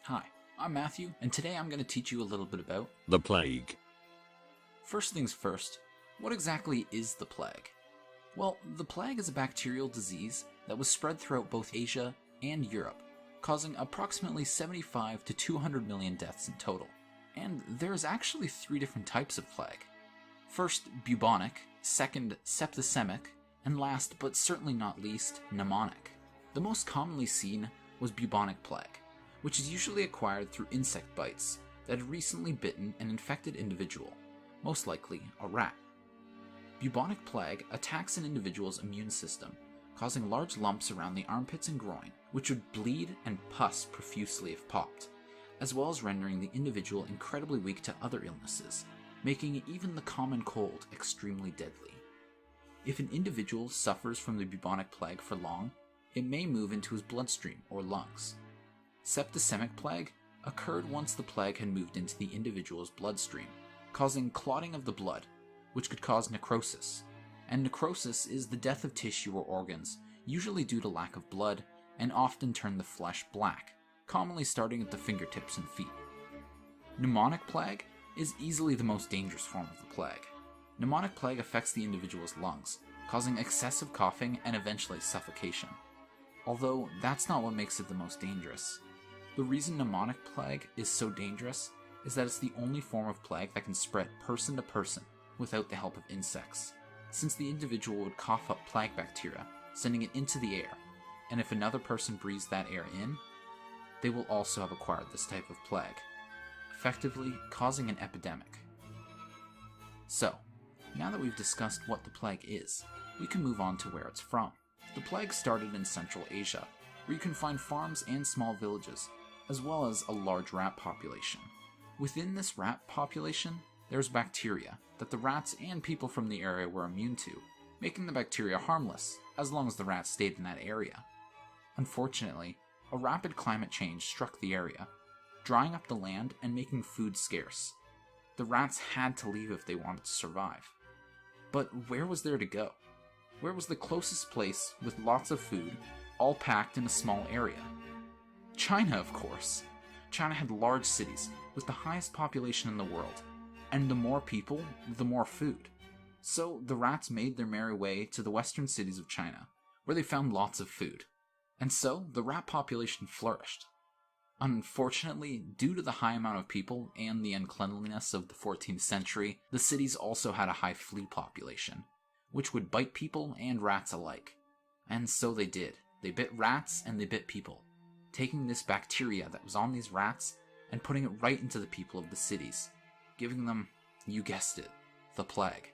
Hi, I'm Matthew, and today I'm going to teach you a little bit about The plague. First things first, what exactly is the plague? Well, the plague is a bacterial disease that was spread throughout both Asia and Europe, causing approximately 75 to 200 million deaths in total. And there's actually 3 different types of plague. First, bubonic, second, septicemic, and last but certainly not least, pneumonic. The most commonly seen was bubonic plague, which is usually acquired through insect bites that had recently bitten an infected individual, most likely a rat. Bubonic plague attacks an individual's immune system, causing large lumps around the armpits and groin, which would bleed and pus profusely if popped, as well as rendering the individual incredibly weak to other illnesses, making even the common cold extremely deadly. If an individual suffers from the bubonic plague for long, it may move into his bloodstream or lungs. Septicemic plague occurred once the plague had moved into the individual's bloodstream, causing clotting of the blood, which could cause necrosis. And necrosis is the death of tissue or organs, usually due to lack of blood, and often turn the flesh black, commonly starting at the fingertips and feet. Pneumonic plague is easily the most dangerous form of the plague. Pneumonic plague affects the individual's lungs, causing excessive coughing and eventually suffocation. Although that's not what makes it the most dangerous. The reason pneumonic plague is so dangerous is that it's the only form of plague that can spread person to person without the help of insects, since the individual would cough up plague bacteria, sending it into the air, and if another person breathes that air in, they will also have acquired this type of plague, effectively causing an epidemic. So, now that we've discussed what the plague is, we can move on to where it's from. The plague started in Central Asia, where you can find farms and small villages, as well as a large rat population. Within this rat population, there's bacteria that the rats and people from the area were immune to, making the bacteria harmless as long as the rats stayed in that area. Unfortunately, a rapid climate change struck the area, drying up the land and making food scarce. The rats had to leave if they wanted to survive. But where was there to go? Where was the closest place with lots of food, all packed in a small area? China, of course. China had large cities with the highest population in the world, and the more people, the more food. So the rats made their merry way to the western cities of China, where they found lots of food. And so the rat population flourished. Unfortunately, due to the high amount of people and the uncleanliness of the 14th century, the cities also had a high flea population, which would bite people and rats alike. And so they did. They bit rats and they bit people, taking this bacteria that was on these rats and putting it right into the people of the cities, giving them, you guessed it, the plague.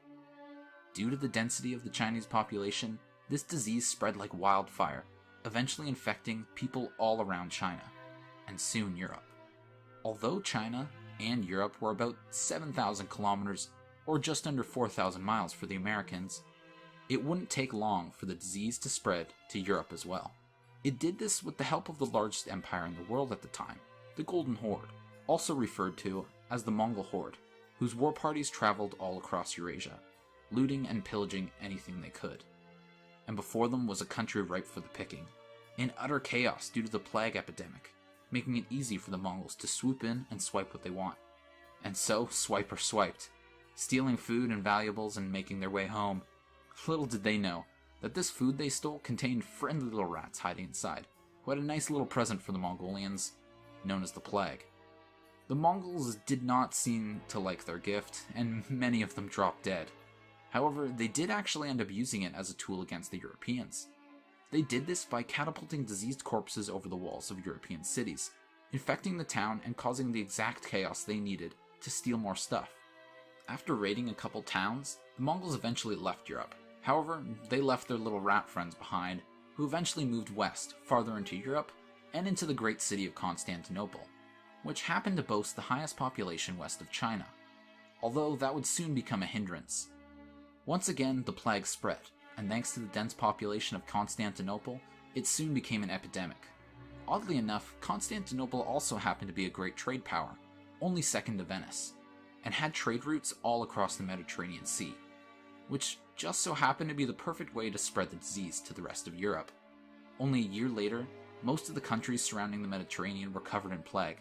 Due to the density of the Chinese population, this disease spread like wildfire, eventually infecting people all around China, and soon Europe. Although China and Europe were about 7,000 kilometers, or just under 4,000 miles for the Americans, it wouldn't take long for the disease to spread to Europe as well. It did this with the help of the largest empire in the world at the time, the Golden Horde, also referred to as the Mongol Horde, whose war parties traveled all across Eurasia, looting and pillaging anything they could. And before them was a country ripe for the picking, in utter chaos due to the plague epidemic, making it easy for the Mongols to swoop in and swipe what they want. And so, swiper swiped, stealing food and valuables and making their way home. Little did they know that this food they stole contained friendly little rats hiding inside, who had a nice little present for the Mongolians, known as the plague. The Mongols did not seem to like their gift, and many of them dropped dead. However, they did actually end up using it as a tool against the Europeans. They did this by catapulting diseased corpses over the walls of European cities, infecting the town and causing the exact chaos they needed to steal more stuff. After raiding a couple towns, the Mongols eventually left Europe. However, they left their little rat friends behind, who eventually moved west, farther into Europe, and into the great city of Constantinople, which happened to boast the highest population west of China, although that would soon become a hindrance. Once again, the plague spread, and thanks to the dense population of Constantinople, it soon became an epidemic. Oddly enough, Constantinople also happened to be a great trade power, only second to Venice, and had trade routes all across the Mediterranean Sea, which just so happened to be the perfect way to spread the disease to the rest of Europe. Only a year later, Most of the countries surrounding the Mediterranean were covered in plague,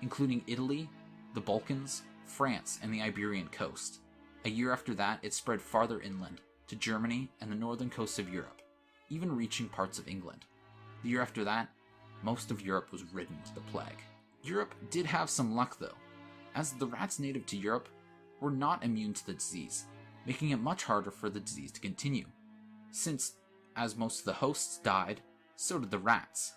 including Italy, the Balkans, France, and the Iberian coast. A year after that, it spread farther inland, to Germany and the northern coasts of Europe, even reaching parts of England. The year after that, most of Europe was ridden with the plague. Europe did have some luck though, as the rats native to Europe were not immune to the disease, making it much harder for the disease to continue, since, as most of the hosts died, so did the rats,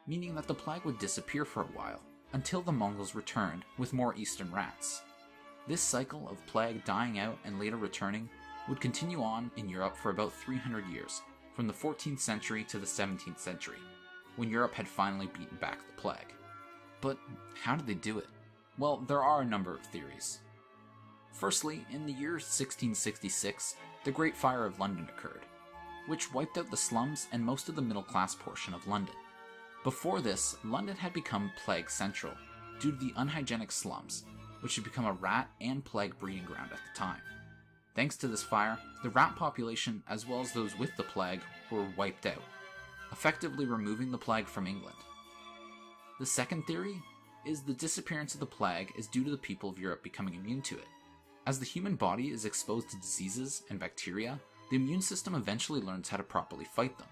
meaning that the plague would disappear for a while, until the Mongols returned with more eastern rats. This cycle of plague dying out and later returning would continue on in Europe for about 300 years, from the 14th century to the 17th century, when Europe had finally beaten back the plague. But how did they do it? Well, there are a number of theories. Firstly, in the year 1666, the Great Fire of London occurred, which wiped out the slums and most of the middle-class portion of London. Before this, London had become plague central, due to the unhygienic slums, which had become a rat and plague breeding ground at the time. Thanks to this fire, the rat population, as well as those with the plague, were wiped out, effectively removing the plague from England. The second theory is the disappearance of the plague is due to the people of Europe becoming immune to it. As the human body is exposed to diseases and bacteria, the immune system eventually learns how to properly fight them.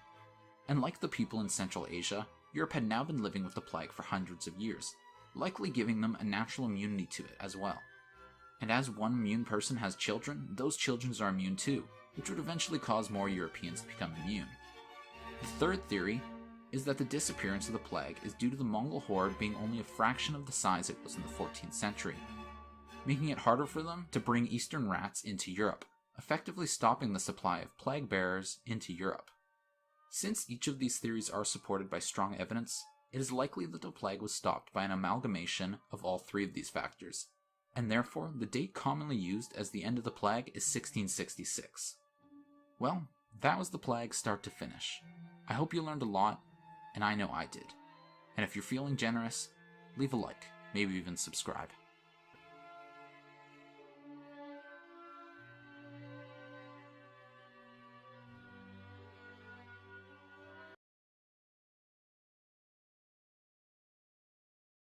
And like the people in Central Asia, Europe had now been living with the plague for hundreds of years, likely giving them a natural immunity to it as well. And as one immune person has children, those children are immune too, which would eventually cause more Europeans to become immune. The third theory is that the disappearance of the plague is due to the Mongol horde being only a fraction of the size it was in the 14th century, making it harder for them to bring eastern rats into Europe, effectively stopping the supply of plague bearers into Europe. Since each of these theories are supported by strong evidence, it is likely that the plague was stopped by an amalgamation of all three of these factors, and therefore the date commonly used as the end of the plague is 1666. Well, that was the plague start to finish. I hope you learned a lot, and I know I did. And if you're feeling generous, leave a like, maybe even subscribe.